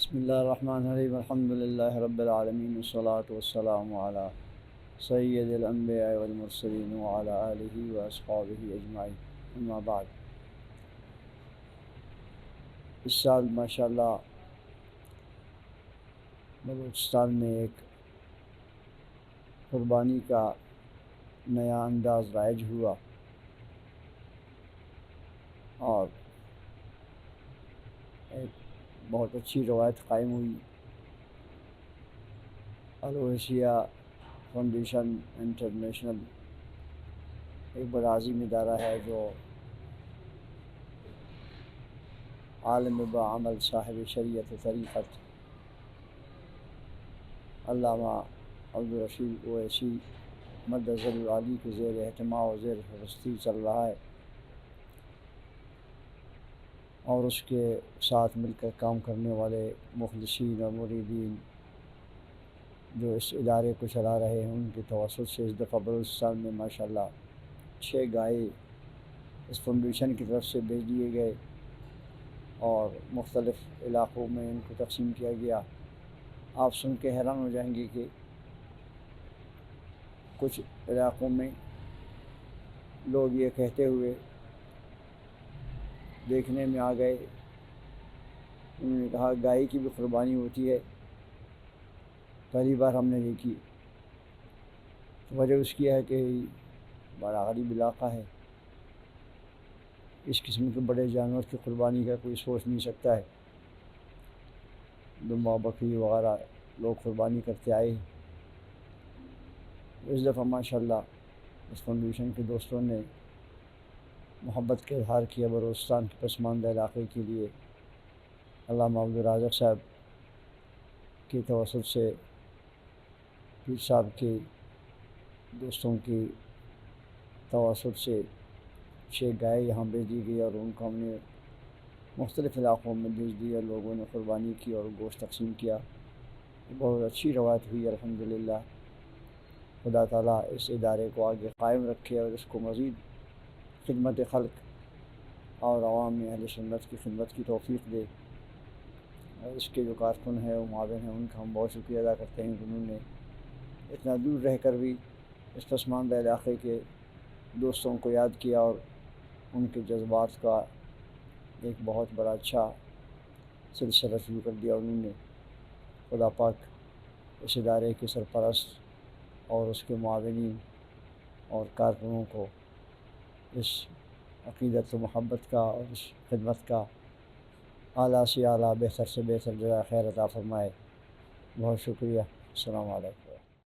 بسم اللہ الرحمن الرحیم الحمد للہ رب العالمین والصلاة والسلام علی سید الانبیاء والمرسلین وعلی آلہ واصحابہ اجمعین، اما بعد۔ اس سال ماشاءاللہ بلوچستان میں ایک قربانی کا نیا انداز رائج ہوا اور ایک بہت اچھی روایت قائم ہوئی۔ الوہیہ فاؤنڈیشن انٹرنیشنل ایک بڑا عظیم ادارہ ہے جو عالم بعمل صاحب شریعت و طریقت علامہ عبدالرشید اویسی مدظ العالی کے زیر اہتمام و زیر فہرستی چل رہا ہے، اور اس کے ساتھ مل کر کام کرنے والے مخلصین اور مریدین جو اس ادارے کو چلا رہے ہیں، ان کے توسط سے اس دفعہ بلوچستان میں ماشاءاللہ 6 گائے اس فاؤنڈیشن کی طرف سے بھیج دیے گئے اور مختلف علاقوں میں ان کو تقسیم کیا گیا۔ آپ سن کے حیران ہو جائیں گے کہ کچھ علاقوں میں لوگ یہ کہتے ہوئے دیکھنے میں آ گئے، انہوں نے کہا گائے کی بھی قربانی ہوتی ہے، پہلی بار ہم نے دیکھی۔ وجہ اس کی ہے کہ بڑا غریب علاقہ ہے، اس قسم کے بڑے جانور کی قربانی کا کوئی سوچ نہیں سکتا ہے۔ دمبا بکری وغیرہ لوگ قربانی کرتے آئے ہیں۔ اس دفعہ ماشاءاللہ اس فاؤنڈیشن کے دوستوں نے محبت کا اظہار کیا بلوچستان کے پسماندہ علاقے کے لیے۔ علامہ عبدالرازق صاحب کے توسط سے پیر صاحب کے دوستوں کی توسط سے 6 گائے یہاں بھیج دی گئی اور ان کو ہم نے مختلف علاقوں میں بھیج دیا، لوگوں نے قربانی کی اور گوشت تقسیم کیا۔ بہت اچھی روایت ہوئی الحمدللہ۔ خدا تعالیٰ اس ادارے کو آگے قائم رکھے اور اس کو مزید خدمت خلق اور عوام اہل سنت کی خدمت کی توفیق دے۔ اور اس کے جو کارکن ہیں و معاون ہیں، ان کا ہم بہت شکریہ ادا کرتے ہیں کہ انہوں نے اتنا دور رہ کر بھی اس پسماندہ علاقے کے دوستوں کو یاد کیا اور ان کے جذبات کا ایک بہت بڑا اچھا سلسلہ شروع کر دیا انہوں نے۔ خدا پاک اس ادارے کے سرپرست اور اس کے معاونین اور کارکنوں کو اس عقیدت و محبت کا اور اس خدمت کا اعلیٰ سے اعلیٰ، بہتر سے بہتر جزائے خیر عطا فرمائے۔ بہت شکریہ۔ السلام علیکم۔